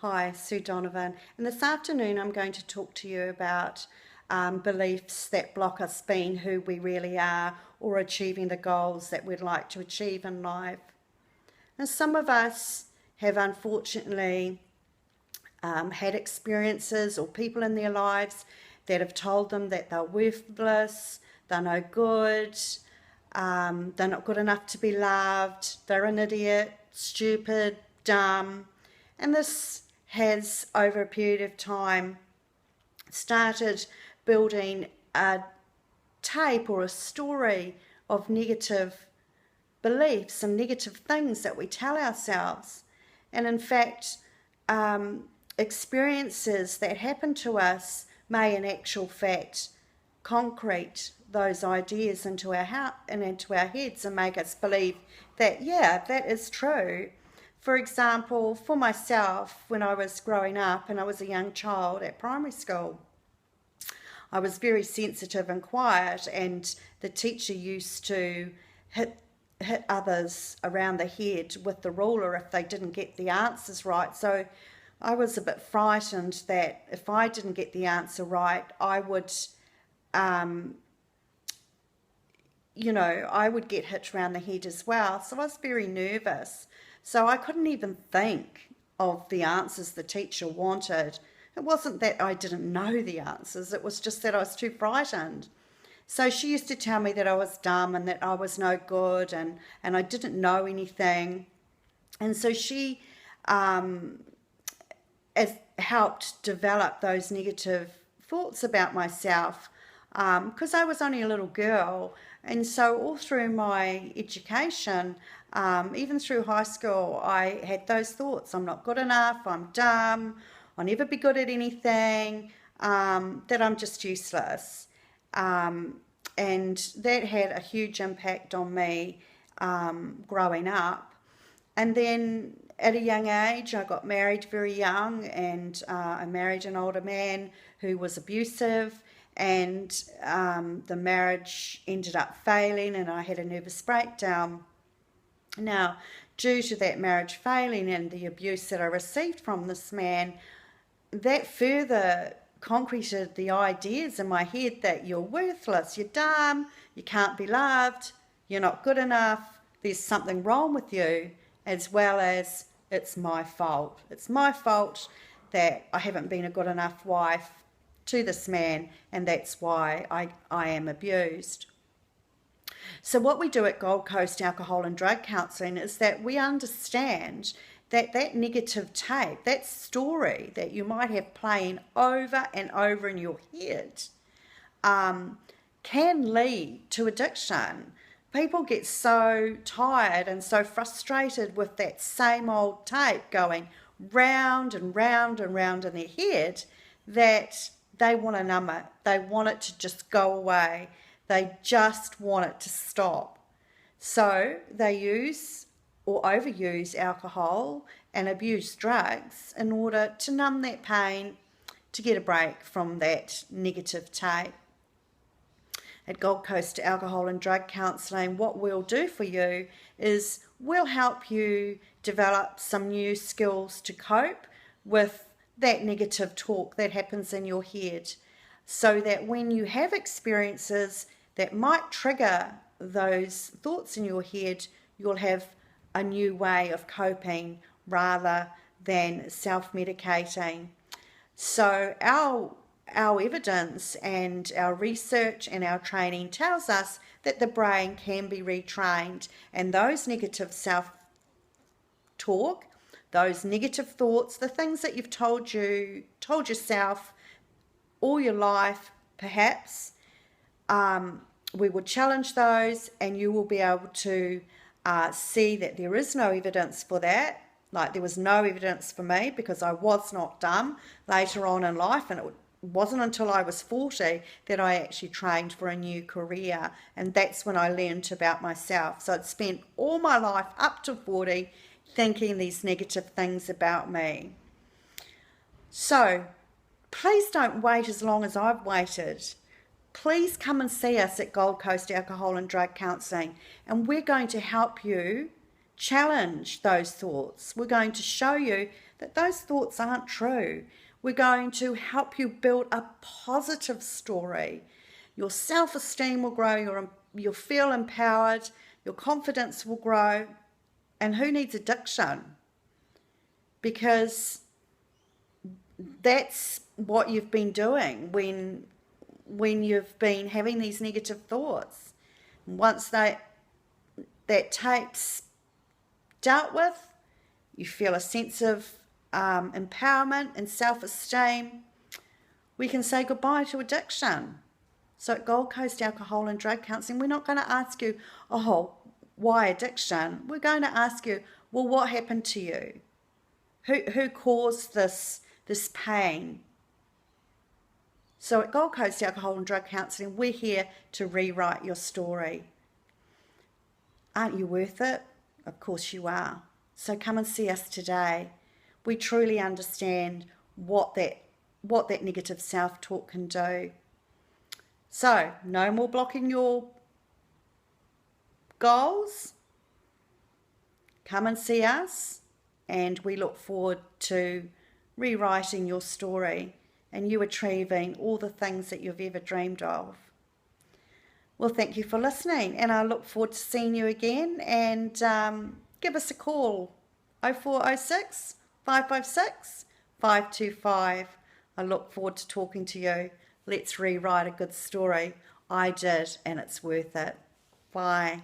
Hi, Sue Donovan, and this afternoon I'm going to talk to you about beliefs that block us being who we really are or achieving the goals that we'd like to achieve in life. Now, some of us have unfortunately had experiences or people in their lives that have told them that they're worthless, they're no good, they're not good enough to be loved, they're an idiot, stupid, dumb. And this has, over a period of time, started building a tape or a story of negative beliefs and negative things that we tell ourselves. And in fact, experiences that happen to us may in actual fact concrete those ideas into our heads and make us believe that, yeah, that is true. For example, for myself, when I was growing up and I was a young child at primary school, I was very sensitive and quiet, and the teacher used to hit others around the head with the ruler if they didn't get the answers right. So I was a bit frightened that if I didn't get the answer right, I would, I would get hit around the head as well. So I was very nervous. So I couldn't even think of the answers the teacher wanted. It wasn't that I didn't know the answers, it was just that I was too frightened. So she used to tell me that I was dumb and that I was no good and I didn't know anything. And so she has helped develop those negative thoughts about myself because I was only a little girl. And so all through my education, even through high school, I had those thoughts. I'm not good enough, I'm dumb, I'll never be good at anything, that I'm just useless. And that had a huge impact on me growing up. And then at a young age, I got married very young, and I married an older man who was abusive, and the marriage ended up failing, and I had a nervous breakdown. Now, due to that marriage failing and the abuse that I received from this man, that further concreted the ideas in my head that you're worthless, you're dumb, you can't be loved, you're not good enough, there's something wrong with you, as well as it's my fault. It's my fault that I haven't been a good enough wife to this man, and that's why I am abused. So what we do at Gold Coast Alcohol and Drug Counselling is that we understand that that negative tape, that story that you might have playing over and over in your head, can lead to addiction. People get so tired and so frustrated with that same old tape going round and round and round in their head that they want to numb it. They want it to just go away. They just want it to stop. So they use or overuse alcohol and abuse drugs in order to numb that pain, to get a break from that negative tape. At Gold Coast Alcohol and Drug Counselling, what we'll do for you is we'll help you develop some new skills to cope with that negative talk that happens in your head, so that when you have experiences that might trigger those thoughts in your head, you'll have a new way of coping rather than self-medicating. So our evidence and our research and our training tells us that the brain can be retrained, and those negative self-talk, those negative thoughts, the things that you've told yourself all your life, perhaps, we will challenge those, and you will be able to see that there is no evidence for that. Like, there was no evidence for me because I was not dumb later on in life, and it wasn't until I was 40 that I actually trained for a new career, and that's when I learned about myself. So I'd spent all my life up to 40 thinking these negative things about me. So please don't wait as long as I've waited. Please come and see us at Gold Coast Alcohol and Drug Counselling, and we're going to help you challenge those thoughts. We're going to show you that those thoughts aren't true. We're going to help you build a positive story. Your self-esteem will grow, you'll feel empowered, your confidence will grow. And who needs addiction? Because that's what you've been doing when you've been having these negative thoughts. Once that tape's dealt with, you feel a sense of empowerment and self-esteem, we can say goodbye to addiction. So at Gold Coast Alcohol and Drug Counselling, we're not going to ask you, oh, why addiction? We're going to ask you, well, what happened to you? Who caused this pain? So at Gold Coast Alcohol and Drug Counselling, we're here to rewrite your story. Aren't you worth it? Of course you are. So come and see us today. We truly understand what that negative self-talk can do. So no more blocking your goals. Come and see us, and we look forward to rewriting your story and you achieving all the things that you've ever dreamed of. Well, thank you for listening, and I look forward to seeing you again. And give us a call, 0406 556 525. I look forward to talking to you. Let's rewrite a good story. I did, and it's worth it. Bye.